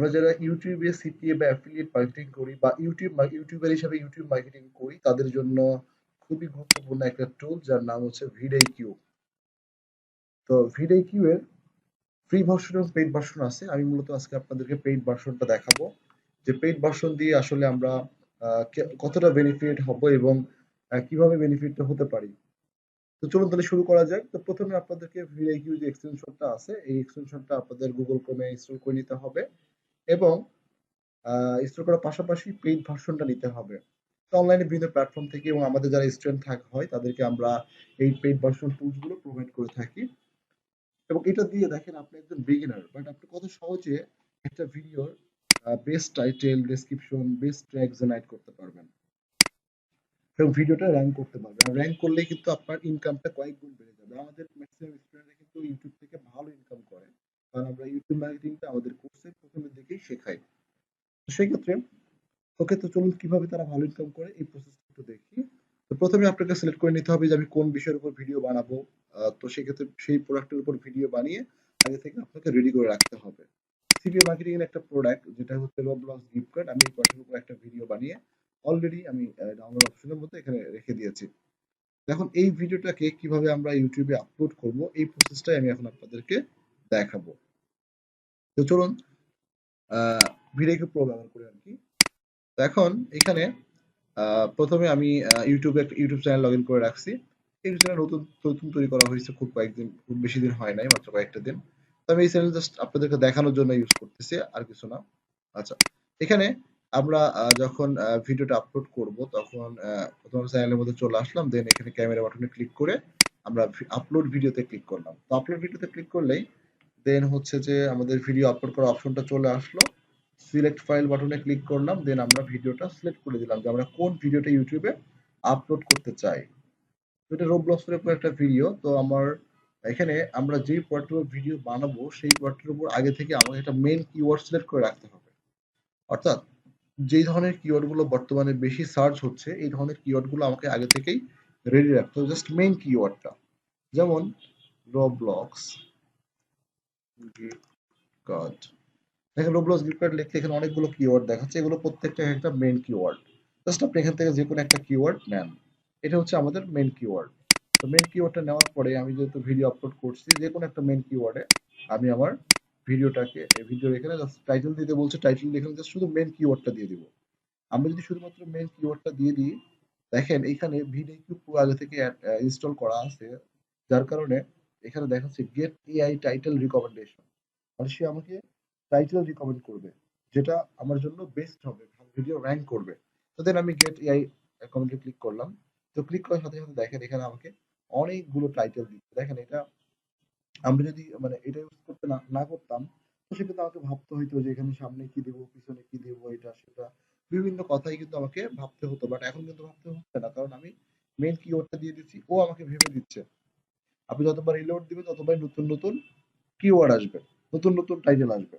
আমরা যারা ইউটিউবে সিপিএ বা অ্যাফিলিয়েট মার্কেটিং করি বা ইউটিউবার হিসাবে ইউটিউব মার্কেটিং করি তাদের জন্য খুবই গুরুত্বপূর্ণ একটা টুল যার নাম হচ্ছে ভিডইকিউ। তো ভিডইকিউ এর ফ্রি ভার্সন এবং পেইড ভার্সন আছে। আমি মূলত আজকে আপনাদেরকে পেইড ভার্সনটা দেখাবো যে পেইড ভার্সন দিয়ে আসলে আমরা কতটা বেনিফিট হব এবং কিভাবে বেনিফিট হতে পারি। তো চলুন তাহলে শুরু করা যাক। তো প্রথমে আপনাদেরকে ভিডইকিউ যে এক্সটেনশনটা আছে এই এক্সটেনশনটা আপনাদের গুগল ক্রোমে ইনস্টল করে নিতে হবে এবং ইনস্টল করার পাশাপাশি পেইড ভার্সনটা নিতে হবে। তো অনলাইনে বিভিন্ন প্ল্যাটফর্ম থেকে এবং আমাদের যারা স্টুডেন্ট হয় তাদেরকে আমরা এই পেইড ভার্সন টুলস গুলো প্রোভাইড করে থাকি এবং এটা দিয়ে দেখেন আপনি একজন বিগিনার বাট আপনি কত সহজে একটা ভিডিওর best title, description, best tag generate করতে পারবেন এবং ভিডিওটা র্যাঙ্ক করতে পারবেন। আর র্যাঙ্ক করলেই কিন্তু আপনার ইনকামটা কয়েক গুণ বেড়ে যাবে। আমাদের ম্যাক্সিমাম স্টুডেন্টরা কিন্তু ইউটিউব থেকে ভালো ইনকাম করে, কারণ আমরা ইউটিউব মার্কেটিংটা আমাদের কোর্সের প্রথমের দিকেই শেখাই। তো সেই ক্ষেত্রে ওকে, তো চলুন কিভাবে তারা ভালো ইনকাম করে এই প্রসেসটা একটু দেখি। তো প্রথমে আপনাকে সিলেক্ট করে নিতে হবে যে আমি কোন বিষয়ের উপর ভিডিও বানাবো। তো সেক্ষেত্রে সেই প্রোডাক্টের উপর ভিডিও বানিয়ে আগে থেকে আপনাকে রেডি করে রাখতে হবে। সিপিএ মার্কেটিং এর একটা প্রোডাক্ট যেটা হচ্ছে রোবলক্স গিফট কার্ড, আমি এই প্রোডাক্টের উপর একটা ভিডিও বানিয়ে অলরেডি আমি ডাউনলোড অপশনের মধ্যে এখানে রেখে দিয়েছি। এখন এই ভিডিওটাকে কিভাবে আমরা ইউটিউবে আপলোড করব এই প্রসেসটাই আমি এখন আপনাদেরকে দেখাবো। তো চলুন ভিডিও প্রো ব্যবহার করে আর কি। তো এখন এখানে প্রথমে আমি ইউটিউবে একটা ইউটিউব চ্যানেল লগ ইন করে রাখছি। ইউটিউব চ্যানেল নতুন নতুন তৈরি করা হয়েছে, খুব বেশি দিন হয় নাই, মাত্র কয়েকটা দিন। তো আমি এই চ্যানেল জাস্ট আপনাদেরকে দেখানোর জন্য ইউজ করতেছি, আর কিছু না। আচ্ছা, এখানে আমরা যখন ভিডিওটা আপলোড করব তখন প্রথম চ্যানেলের মধ্যে চলে আসলাম, দেন এখানে ক্যামেরা বাটনে ক্লিক করে আমরা আপলোড ভিডিওতে ক্লিক করলাম। তো আপলোড ভিডিওতে ক্লিক করলেই দেন হচ্ছে যে আমাদের ভিডিও আপলোড করার অপশনটা চলে আসলো। সিলেক্ট ফাইল বাটনে ক্লিক করলাম, দেন আমরা ভিডিওটা সিলেক্ট করে দিলাম যে আমরা কোন ভিডিওটা ইউটিউবে আপলোড করতে চাই। তো এটা রোবলক্সের উপর একটা ভিডিও। তো আমার এখানে আমরা যেই প্রোডাক্টের উপর ভিডিও বানাবো সেই প্রোডাক্টের উপর আগে থেকে আমাকে একটা মেইন কিওয়ার্ড সিলেক্ট করে রাখতে হবে। অর্থাৎ যেই ধরনের কিওয়ার্ড গুলো বর্তমানে বেশি সার্চ হচ্ছে এই ধরনের কিওয়ার্ড গুলো আমাকে আগে থেকেই রেডি রাখতে হবে, জাস্ট মেইন কিওয়ার্ডটা। যেমন রোবলক্স গিফট কার্ড। দেখেন রোবলক্স গিফট কার্ড লিখতে এখানে অনেকগুলো কিওয়ার্ড দেখাচ্ছে, এগুলো প্রত্যেকটা একটা মেইন কিওয়ার্ড। জাস্ট আপনি এখান থেকে যে কোনো একটা কিওয়ার্ড নেন। এটা হচ্ছে আমাদের মেইন কিওয়ার্ড। তো মেইন কিওয়ার্ডটা নেওয়ার পরে আমি যেহেতু ভিডিও আপলোড করছি, যে কোনো একটা মেইন কিওয়ার্ডে আমি আমার ভিডিওটাকে ভিডিওর এখানে জাস্ট টাইটেল দিতে বলছে, টাইটেল এখানে জাস্ট শুধু মেইন কিওয়ার্ডটা দিয়ে দিব। আমরা যদি শুধুমাত্র মেইন কিওয়ার্ডটা দিয়ে দিই, দেখেন এখানে ভিডিও পুরো আগে থেকে ইনস্টল করা আছে, যার কারণে এখানে দেখাচ্ছে গেট এআই টাইটেল রিকমেন্ডেশন। মানে সে আমাকে টাইটেল রিকমেন্ড করবে যেটা আমার জন্য বেস্ট হবে, ভিডিও র্যাঙ্ক করবে। তো দেন আমি গেট এআই কমেন্টে ক্লিক করলাম। তো ক্লিক করার সাথে সাথে দেখেন এখানে আমাকে অনেকগুলো টাইটেল দিচ্ছে। দেখেন এটা আমি যদি মানে এটা ইউজ করতে না করতাম, তো সেক্ষেত্রে আমাকে ভাবতে হইতো যে এখানে সামনে কি দিব, পিছনে কি দিব, এটা সেটা বিভিন্ন কথাই কিন্তু আমাকে ভাবতে হতো। বাট এখন কিন্তু ভাবতে হচ্ছে না, কারণ আমি মেইন কিওয়ার্ডটা দিয়ে দিচ্ছি, ও আমাকে ভেবে দিচ্ছে। আপনি যতবার রিলোড দিবেন ততবারই নতুন নতুন কিওয়ার্ড আসবে, নতুন নতুন টাইটেল আসবে।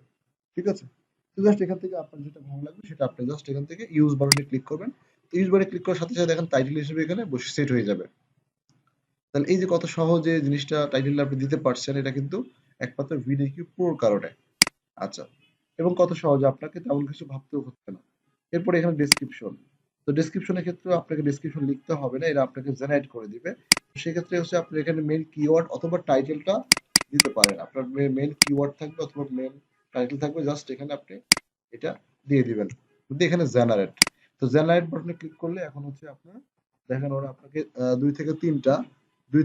ঠিক আছে? তো জাস্ট এখান থেকে আপনার যেটা ভালো লাগবে সেটা আপনি জাস্ট এখান থেকে ইউজ বাটনে ক্লিক করবেন। ইউজ বাটনে ক্লিক করার সাথে সাথে দেখেন টাইটেল হিসেবে এখানে বসে সেট হয়ে যাবে। তাহলে এই যে কত সহজে জিনিসটা টাইটেলটা আপনি দিতে পারছেন, এটা কিন্তু একমাত্র ভিডিও প্রোর কারণে। আচ্ছা, এবং কত সহজে আপনাকে তেমন কিছু ভাবতেও হচ্ছে না। এরপরে এখানে ডেসক্রিপশন। তো ডেসক্রিপশনের ক্ষেত্রেও আপনাকে ডেসক্রিপশন লিখতে হবে না, এরা আপনাকে জেনারেট করে দিবে। সেক্ষেত্রে হচ্ছে আপনি এখানে মেইন কিওয়ার্ড অথবা টাইটেলটা দিতে পারেন। আপনার মেইন কিওয়ার্ড থাকবে অথবা মেইন টাইটেল থাকবে, জাস্ট এখানে আপনি এটা দিয়ে দিবেন। কিন্তু এখানে জেনারেট, তো জেনারেট বাটনে ক্লিক করলে এখন হচ্ছে আপনার দেখেন ওরা আপনাকে দুই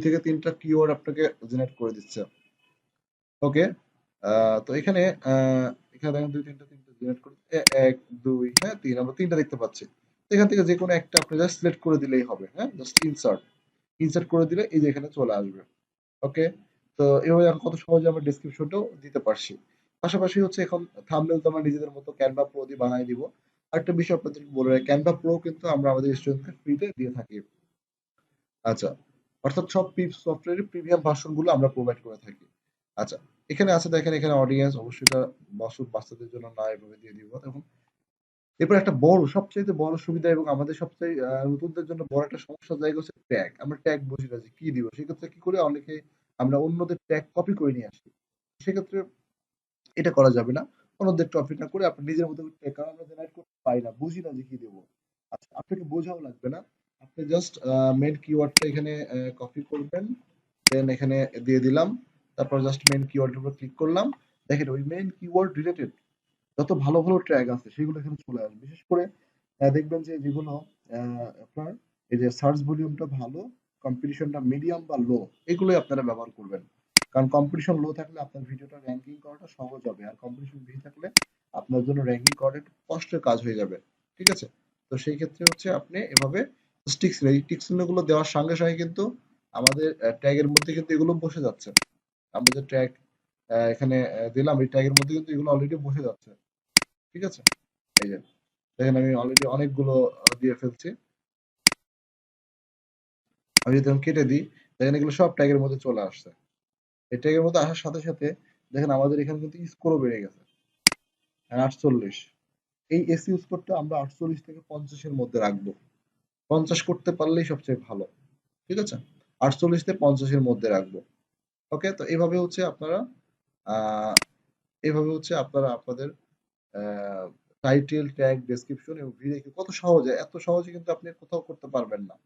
থেকে তিনটা কিওয়ার্ড আপনাকে জেনারেট করে দিচ্ছে। ওকে, তো এখানে এখানে দেখেন তিনটা জেনারেট করে এক দুই, হ্যাঁ তিন, আমরা তিনটা দেখতে পাচ্ছি। তো এখান থেকে যে কোনো একটা আপনি জাস্ট সিলেক্ট করে দিলেই হবে। হ্যাঁ, জাস্ট ইনসার্ট করে দিলে এই যে এখানে চলে আসবে। ওকে, তো এভাবে এখন কত সহজে আমরা ডেসক্রিপশনটাও দিতে পারছি। পাশাপাশি হচ্ছে এখন থাম্বনেল তো আমরা নিজেদের মতো ক্যানভা প্রো দিয়ে বানিয়ে দিব। আরেকটা বিষয় আপনাদের বলে রাখি, ক্যানভা প্রো কিন্তু আমরা আমাদের স্টুডেন্টকে ফ্রিতে দিয়ে থাকি। আচ্ছা, অর্থাৎ সব সফটওয়্যারের প্রিমিয়াম ভার্সন গুলো আমরা প্রোভাইড করে থাকি। আচ্ছা, এখানে আছে দেখেন এখানে অডিয়েন্স, অবশ্যই এটা বাচ্চাদের জন্য না, এভাবে দিয়ে দিব। এখন এরপর একটা সবচাইতে বড় সুবিধা এবং আমাদের সবচেয়ে নতুনদের জন্য বড় একটা সমস্যার জায়গা হচ্ছে ট্যাগ। আমরা ট্যাগ বুঝি না যে কি দিব। সেক্ষেত্রে কি করে অনেকে আমরা অন্যদের ট্যাগ কপি করে নিয়ে আসি। সেক্ষেত্রে এটা করা যাবে না। অন্যদের টপিক না করে আপনি নিজের মতো করে, কারণ আমরা জেনারেট করতে পারি না, বুঝি না যে কি দেবো। আচ্ছা, আপনাকে বোঝাও লাগবে না, আপনি জাস্ট মেন কিওয়ার্ডটা এখানে কপি করবেন, দেন এখানে দিয়ে দিলাম, তারপর জাস্ট মেন কিওয়ার্ডের উপর ক্লিক করলাম। দেখেন ওই মেন কিওয়ার্ড রিলেটেড যত ভালো ভালো ট্র্যাক আছে সেগুলো এখানে চলে আসবে। বিশেষ করে দেখবেন যে যেগুলো আপনার এই যে সার্চ ভলিউমটা ভালো, কম্পিটিশনটা মিডিয়াম বা লো, এগুলোই আপনারা ব্যবহার করবেন। কারণ কম্পিটিশন লো থাকলে আপনার ভিডিওটা র্যাঙ্কিং করাটা সহজ হবে, আর কম্পিটিশন বেশি থাকলে আপনার জন্য র্যাঙ্কিং করাটা একটু কষ্টের কাজ হয়ে যাবে। ঠিক আছে? তো সেই ক্ষেত্রে হচ্ছে আপনি এভাবে স্টিক্স, এই টিক চিহ্নগুলো দেওয়ার সঙ্গে সঙ্গে কিন্তু আমাদের ট্যাগের মধ্যে কিন্তু এগুলো বসে যাচ্ছে। আমরা যে ট্যাগ এখানে দিলাম, এই ট্যাগের মধ্যে কিন্তু এগুলো অলরেডি বসে যাচ্ছে। ঠিক আছে? এই যে দেখেন আমি অলরেডি অনেকগুলো দিয়ে ফেলছি। আমি যদি এখন কেটে দিই, দেখেন এগুলো সব ট্যাগের মধ্যে চলে আসছে। এই ট্যাগের মধ্যে আসার সাথে সাথে দেখেন আমাদের এখানে কিন্তু স্কোরও বেড়ে গেছে, 48। এই এসইও স্কোরটা আমরা 48 থেকে 50 এর মধ্যে রাখবো। 50 করতে পারলেই সবচেয়ে ভালো। ঠিক আছে? 48 থেকে 50 এর মধ্যে রাখবো। ওকে, তো এইভাবে হচ্ছে আপনারা আহ এইভাবে হচ্ছে আপনারা আপনাদের টাইটেল, ট্যাগ, ডেসক্রিপশন এবং ভিডিও কত সহজে, এত সহজে কিন্তু আপনি কোথাও করতে পারবেন না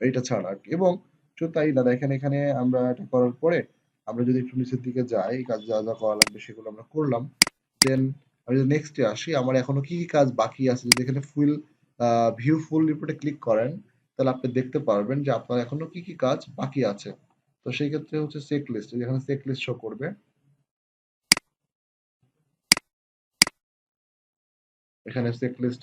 এইটা ছাড়া আর কি। এবং শুধু তাই না, দেখেন এখানে আমরা এটা করার পরে আমরা যদি একটু নিচের দিকে যাই, কাজ যা যা করা লাগবে সেগুলো আমরা করলাম। দেন আমি যদি নেক্সটে আসি, আমার এখনো কি কি কাজ বাকি আছে, যদি এখানে ফুল ভিউ ফুল রিপোর্টে ক্লিক করেন, তাহলে আপনি দেখতে পারবেন যে আপনার এখনো কি কি কাজ বাকি আছে। তো সেই ক্ষেত্রে হচ্ছে চেক লিস্ট, যেখানে চেক লিস্ট শো করবে, এখানে চেক লিস্ট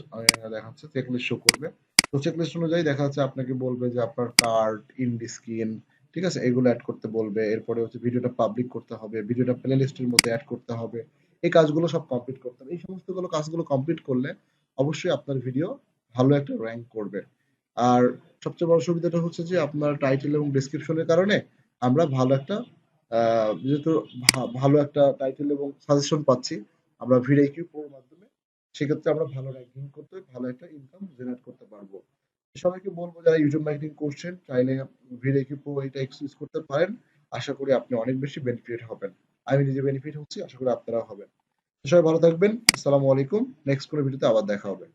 দেখাচ্ছে, চেক লিস্ট শো করবে। তো চেক লিস্ট অনুযায়ী দেখা যাচ্ছে আপনাকে বলবে যে আপনার কার্ড, ইন্ড স্ক্রিন, ঠিক আছে, এগুলো অ্যাড করতে বলবে। এরপরে হচ্ছে ভিডিওটা পাবলিক করতে হবে, ভিডিওটা প্লে লিস্টের মধ্যে অ্যাড করতে হবে, এই কাজগুলো সব কমপ্লিট করতে হবে। এই সমস্ত গুলো কাজগুলো কমপ্লিট করলে অবশ্যই আপনার ভিডিও ভালো একটা র্যাঙ্ক করবে। আর সবচেয়ে বড় সুবিধাটা হচ্ছে যে আপনার টাইটেল এবং ডেসক্রিপশনের কারণে আমরা ভালো একটা যেহেতু ভালো একটা টাইটেল এবং সাজেশন পাচ্ছি আমরা ভিডিও প্রোর মাধ্যমে, সেক্ষেত্রে আমরা ভালো র্যাঙ্কিং করতে, ভালো একটা ইনকাম জেনারেট করতে পারবো। সবাইকে বলবো যারা ইউটিউব মার্কেটিং করছেন, চাইলে ভিডিও প্রো এটা ইউজ করতে পারেন। আশা করি আপনি অনেক বেশি বেনিফিট হবেন। আমি নিজে বেনিফিট হচ্ছি, আশা করি আপনারাও হবেন। সবাই ভালো থাকবেন। আসসালামু আলাইকুম। নেক্সট কোনো ভিডিওতে আবার দেখা হবে।